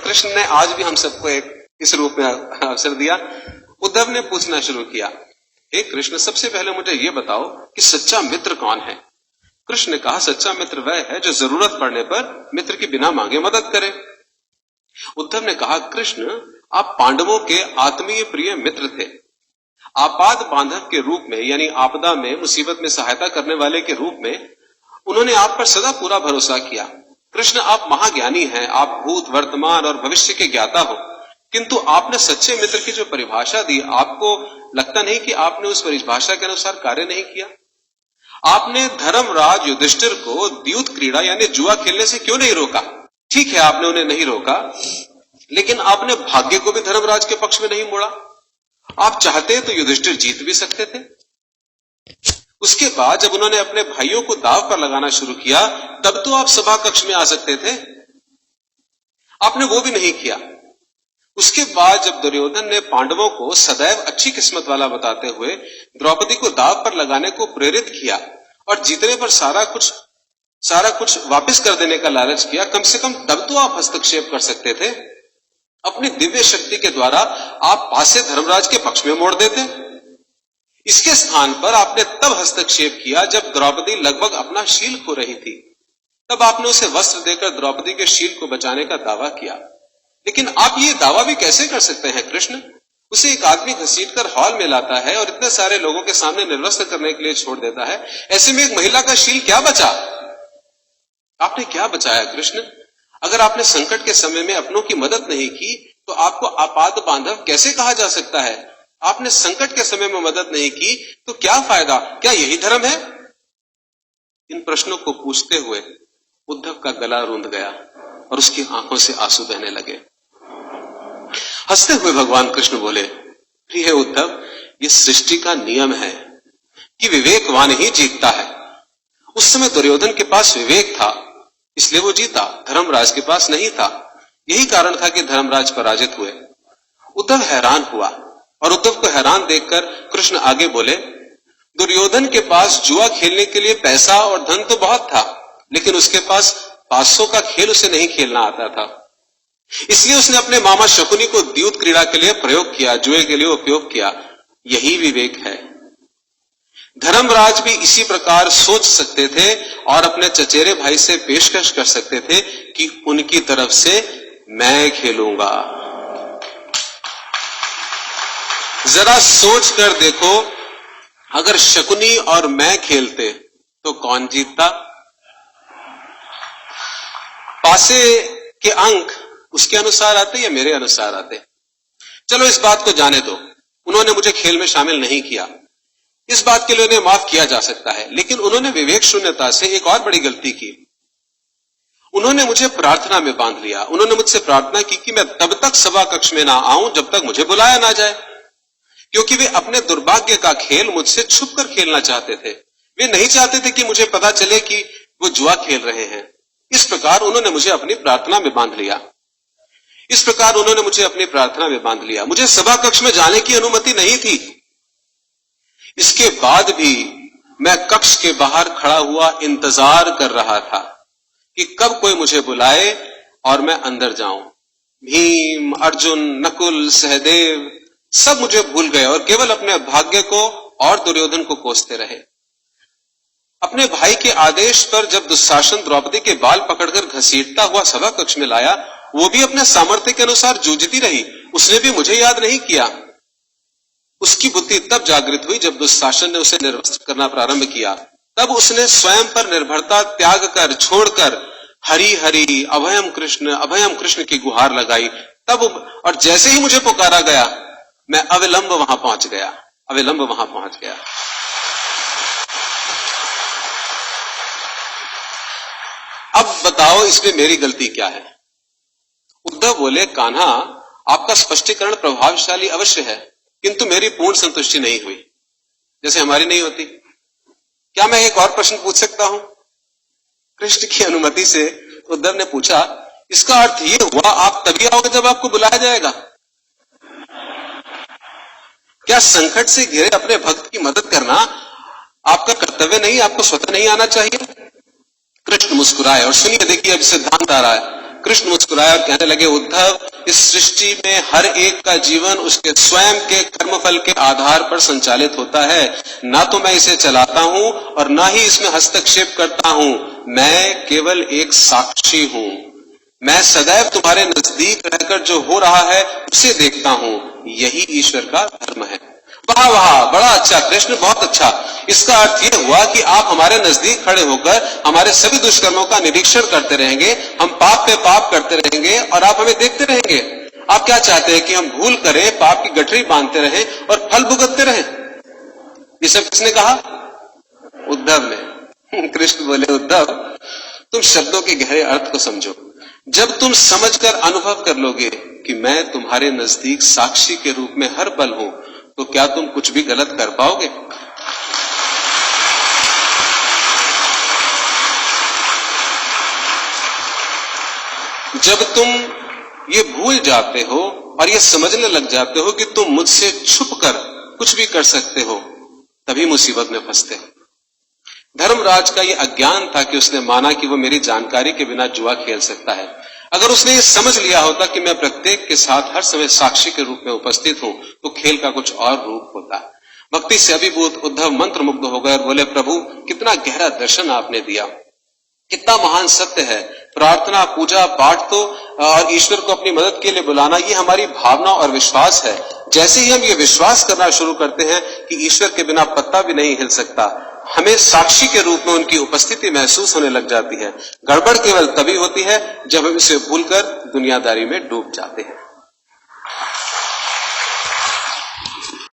कृष्ण ने आज भी हम सबको एक इस रूप में अवसर दिया। उद्धव ने पूछना शुरू किया, हे कृष्ण, सबसे पहले मुझे ये बताओ कि सच्चा मित्र कौन है? कृष्ण ने कहा, सच्चा मित्र वह है जो जरूरत पड़ने पर मित्र की बिना मांगे मदद करे। उद्धव ने कहा, कृष्ण, आप पांडवों के आत्मीय प्रिय मित्र थे। आपात बांधव के रूप में, यानी आपदा में, मुसीबत में सहायता करने वाले के रूप में उन्होंने आप पर सदा पूरा भरोसा किया। कृष्ण, आप महाज्ञानी हैं, आप भूत, वर्तमान और भविष्य के ज्ञाता हो, किंतु आपने सच्चे मित्र की जो परिभाषा दी, आपको लगता नहीं कि आपने उस परिभाषा के अनुसार कार्य नहीं किया? आपने धर्मराज युधिष्ठिर को द्यूत क्रीड़ा यानी जुआ खेलने से क्यों नहीं रोका? ठीक है, आपने उन्हें नहीं रोका, लेकिन आपने भाग्य को भी धर्मराज के पक्ष में नहीं मोड़ा। आप चाहते तो युधिष्ठिर जीत भी सकते थे। उसके बाद जब उन्होंने अपने भाइयों को दांव पर लगाना शुरू किया, तब तो आप सभा कक्ष में आ सकते थे। आपने वो भी नहीं किया। उसके बाद जब दुर्योधन ने पांडवों को सदैव अच्छी किस्मत वाला बताते हुए द्रौपदी को दांव पर लगाने को प्रेरित किया और जीतने पर सारा कुछ वापस कर देने का लालच किया, कम से कम तब तो आप हस्तक्षेप कर सकते थे। अपनी दिव्य शक्ति के द्वारा आप पासे धर्मराज के पक्ष में मोड़ देते। इसके स्थान पर आपने तब हस्तक्षेप किया जब द्रौपदी लगभग अपना शील खो रही थी। तब आपने उसे वस्त्र देकर द्रौपदी के शील को बचाने का दावा किया। लेकिन आप ये दावा भी कैसे कर सकते हैं कृष्ण? उसे एक आदमी घसीटकर हॉल में लाता है और इतने सारे लोगों के सामने निर्वस्त्र करने के लिए छोड़ देता है। ऐसे में एक महिला का शील क्या बचा? आपने क्या बचाया कृष्ण? अगर आपने संकट के समय में अपनों की मदद नहीं की तो आपको आपात बांधव कैसे कहा जा सकता है? आपने संकट के समय में मदद नहीं की तो क्या फायदा? क्या यही धर्म है? इन प्रश्नों को पूछते हुए उद्धव का गला रूंध गया और उसकी आंखों से आंसू बहने लगे। हंसते हुए भगवान कृष्ण बोले, प्रिय उद्धव, ये सृष्टि का नियम है कि विवेकवान ही जीतता है। उस समय दुर्योधन के पास विवेक था, इसलिए वो जीता, धर्मराज के पास नहीं था। यही कारण था कि धर्मराज पराजित हुए। उद्धव हैरान हुआ और उद्धव को हैरान देखकर कृष्ण आगे बोले, दुर्योधन के पास जुआ खेलने के लिए पैसा और धन तो बहुत था, लेकिन उसके पास 500 का खेल उसे नहीं खेलना आता था। इसलिए उसने अपने मामा शकुनी को द्यूत क्रीड़ा के लिए प्रयोग किया, जुए के लिए उपयोग किया। यही विवेक है। धर्मराज भी इसी प्रकार सोच सकते थे और अपने चचेरे भाई से पेशकश कर सकते थे कि उनकी तरफ से मैं खेलूंगा। जरा सोच कर देखो, अगर शकुनी और मैं खेलते तो कौन जीतता? पासे के अंक उसके अनुसार आते या मेरे अनुसार आते? चलो इस बात को जाने दो, उन्होंने मुझे खेल में शामिल नहीं किया, इस बात के लिए उन्हें माफ किया जा सकता है। लेकिन उन्होंने विवेक शून्यता से एक और बड़ी गलती की। उन्होंने मुझे प्रार्थना में बांध लिया। उन्होंने मुझसे प्रार्थना की कि मैं तब तक सभा कक्ष में ना आऊं जब तक मुझे बुलाया ना जाए, क्योंकि वे अपने दुर्भाग्य का खेल मुझसे छुप कर खेलना चाहते थे। वे नहीं चाहते थे कि मुझे पता चले कि वो जुआ खेल रहे हैं। इस प्रकार उन्होंने मुझे अपनी प्रार्थना में बांध लिया। मुझे सभा कक्ष में जाने की अनुमति नहीं थी। इसके बाद भी मैं कक्ष के बाहर खड़ा हुआ इंतजार कर रहा था कि कब कोई मुझे बुलाए और मैं अंदर जाऊं। भीम, अर्जुन, नकुल, सहदेव सब मुझे भूल गए और केवल अपने भाग्य को और दुर्योधन को कोसते रहे। अपने भाई के आदेश पर जब दुशासन द्रौपदी के बाल पकड़कर घसीटता हुआ सभा कक्ष में लाया, वो भी अपने सामर्थ्य के अनुसार जूझती रही। उसने भी मुझे याद नहीं किया। उसकी बुद्धि तब जागृत हुई जब दुशासन ने उसे निर्वस्त्र करना प्रारंभ किया। तब उसने स्वयं पर निर्भरता त्याग कर, छोड़कर हरि हरि अभयम कृष्ण की गुहार लगाई। तब और जैसे ही मुझे पुकारा गया, मैं अविलंब वहां पहुंच गया। अब बताओ इसमें मेरी गलती क्या है? उद्धव बोले, कान्हा, आपका स्पष्टीकरण प्रभावशाली अवश्य है, किंतु मेरी पूर्ण संतुष्टि नहीं हुई, जैसे हमारी नहीं होती। क्या मैं एक और प्रश्न पूछ सकता हूं? कृष्ण की अनुमति से उद्धव ने पूछा, इसका अर्थ ये हुआ आप तभी आओगे जब आपको बुलाया जाएगा? क्या संकट से घिरे अपने भक्त की मदद करना आपका कर्तव्य नहीं, आपको स्वतः नहीं आना चाहिए? कृष्ण मुस्कुराए और सुनिए, देखिए अब सिद्धांत आ रहा है। कृष्ण मुस्कुराए और कहने लगे, उद्धव, इस सृष्टि में हर एक का जीवन उसके स्वयं के कर्मफल के आधार पर संचालित होता है। ना तो मैं इसे चलाता हूं और ना ही इसमें हस्तक्षेप करता हूं। मैं केवल एक साक्षी हूं। मैं सदैव तुम्हारे नजदीक रहकर जो हो रहा है उसे देखता हूं। यही ईश्वर का धर्म है। वाह वाह, बड़ा अच्छा कृष्ण, बहुत अच्छा। इसका अर्थ यह हुआ कि आप हमारे नजदीक खड़े होकर हमारे सभी दुष्कर्मों का निरीक्षण करते रहेंगे, हम पाप पे पाप करते रहेंगे और आप हमें देखते रहेंगे। आप क्या चाहते हैं कि हम भूल करें, पाप की गठरी बांधते रहें और फल भुगतते रहें? ये सब किसने कहा? उद्धव ने। कृष्ण बोले, उद्धव, तुम शब्दों के गहरे अर्थ को समझो। जब तुम समझकर अनुभव कर लोगे कि मैं तुम्हारे नजदीक साक्षी के रूप में हर पल हूं, तो क्या तुम कुछ भी गलत कर पाओगे? जब तुम ये भूल जाते हो और ये समझने लग जाते हो कि तुम मुझसे छुपकर कुछ भी कर सकते हो, तभी मुसीबत में फंसते हो। धर्मराज का ये अज्ञान था कि उसने माना कि वो मेरी जानकारी के बिना जुआ खेल सकता है। अगर उसने ये समझ लिया होता कि मैं प्रत्येक के साथ हर समय साक्षी के रूप में उपस्थित हूं, तो खेल का कुछ और रूप होता। भक्ति से अभिभूत उद्धव मंत्र मुग्ध हो गए और बोले, प्रभु, कितना गहरा दर्शन आपने दिया, कितना महान सत्य है। प्रार्थना, पूजा पाठ तो और ईश्वर को अपनी मदद के लिए बुलाना, ये हमारी भावना और विश्वास है। जैसे ही हम ये विश्वास करना शुरू करते हैं कि ईश्वर के बिना पत्ता भी नहीं हिल सकता, हमें साक्षी के रूप में उनकी उपस्थिति महसूस होने लग जाती है। गड़बड़ केवल तभी होती है जब हम इसे भूलकर दुनियादारी में डूब जाते हैं।